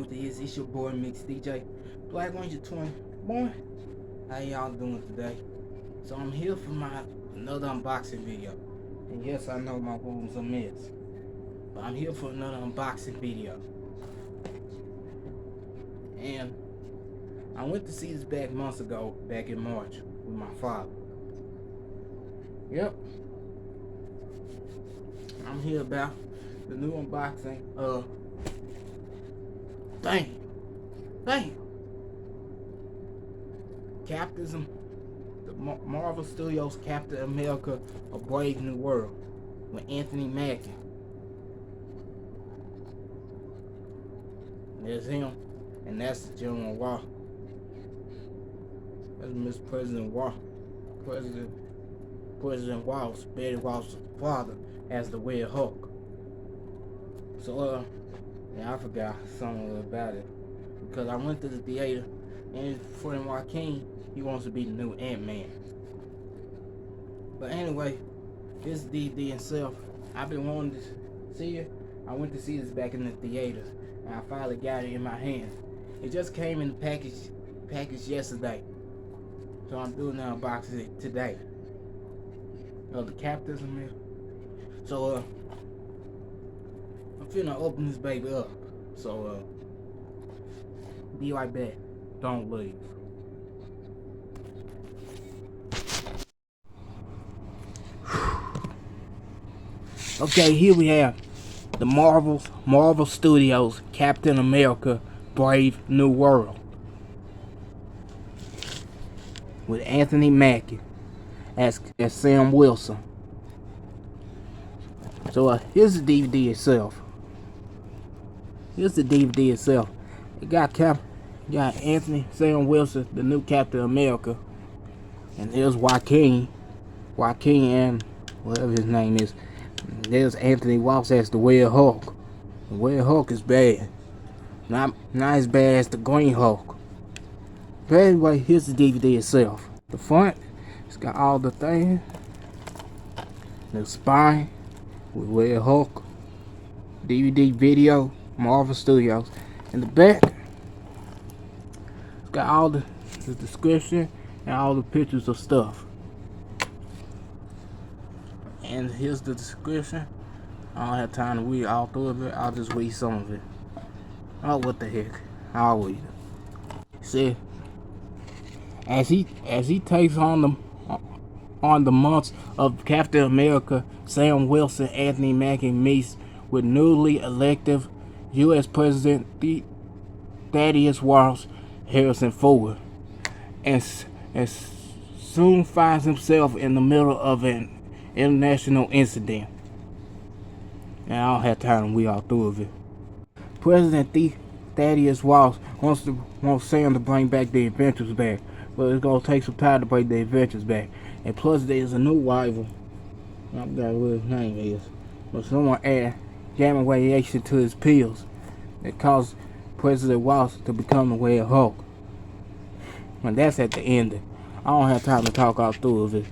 what it is. It's your boy Mix DJ Black Ranger 20. Boy, how y'all doing today? So I'm here for my another unboxing video. And yes, I know my room's a mess, but I'm here for another unboxing video. And I went to see this back months ago, back in March, with my father. Yep. I'm here about the new unboxing of Captain, the Marvel Studios Captain America: A Brave New World with Anthony Mackie. There's him, and that's General Ross. That's Mr. President Ross. President Ross, Betty Ross' father, as the Red Hulk. So, yeah, I forgot something about it because I went to the theater, and his friend Joaquin, he wants to be the new Ant-Man. But anyway, this DVD itself, I've been wanting to see it. I went to see this back in the theaters, and I finally got it in my hands. It just came in the package yesterday, so I'm doing the unboxing today of the Captain America. So I'm finna open this baby up. So be right back. Don't leave. Okay, here we have the Marvel Studios Captain America: Brave New World with Anthony Mackie as Sam Wilson. So here's the DVD itself. It got Anthony Sam Wilson, the new Captain America, and there's Joaquin and whatever his name is. There's Anthony Ross as the Red Hulk. The Red Hulk is bad, not as bad as the Green Hulk. But anyway, here's the DVD itself. The front, it's got all the things. The spine with Red Hulk. DVD video, Marvel Studios. In the back, it's got all the description and all the pictures of stuff. And here's the description. I don't have time to read all through of it. I'll just read some of it. Oh, what the heck? I'll read it. See, as he takes on the months of Captain America, Sam Wilson, Anthony Mackie meets with newly elected U.S. President Thaddeus Ross Harrison Ford, and soon finds himself in the middle of an international incident. And I don't have time to read all through of it. President Thaddeus Ross wants Sam to bring back the Avengers back, but it's gonna take some time to bring the Avengers back. And plus, there's a new rival. I forgot what his name is, but someone added gamma radiation to his pills that caused President Ross to become the Red Hulk. And that's at the ending. I don't have time to talk all through of it.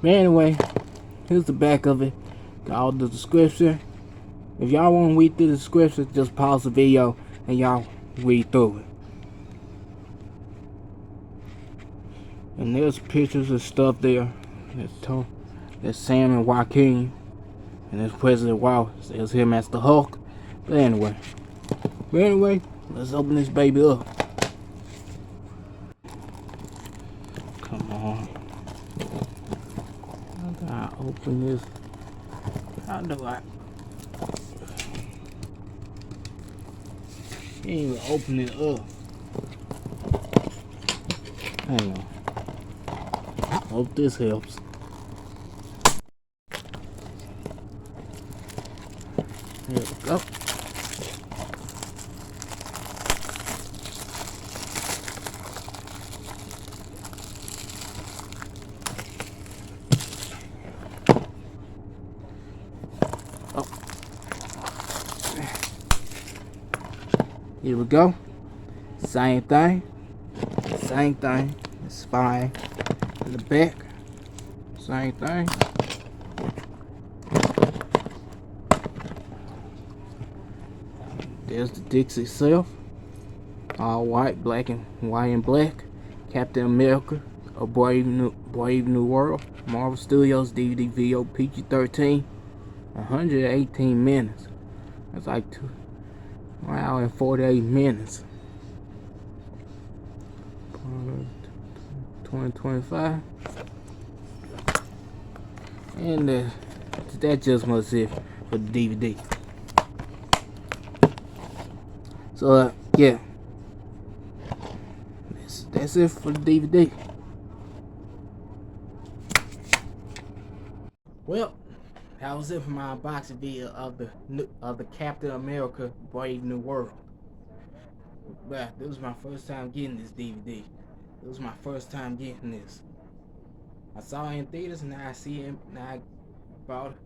But anyway, here's the back of it. Got all the description. If y'all want to read through the description, just pause the video and y'all read through it. And there's pictures and stuff there. There's Sam and Joaquin. And there's President Ross. There's him as the Hulk. But anyway, let's open this baby up. Come on. How do I open this? How do I? Can't even open it up. Hang on. Hope this helps. There we go. Here we go. Same thing. The spine in the back. Same thing. There's the Dix itself. All white, black and black. Captain America, A Brave New World. Marvel Studios DVD VO PG-13. 118 minutes. That's like 1 hour and 48 minutes. 2025. And that just must it for the DVD. So yeah, that's it for the DVD. Well, that was it for my unboxing video of the Captain America Brave New World. But this was my first time getting this DVD. It was my first time getting this. I saw it in theaters, and now I see it. Now I bought it,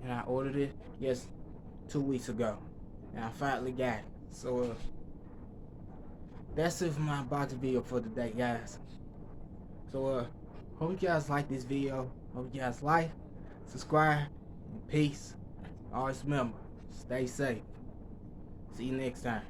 and I ordered it. Yes, 2 weeks ago, and I finally got it. So that's it for my unboxing video for today, guys. So hope you guys like this video. Hope you guys like, subscribe, and peace. Always remember, stay safe. See you next time.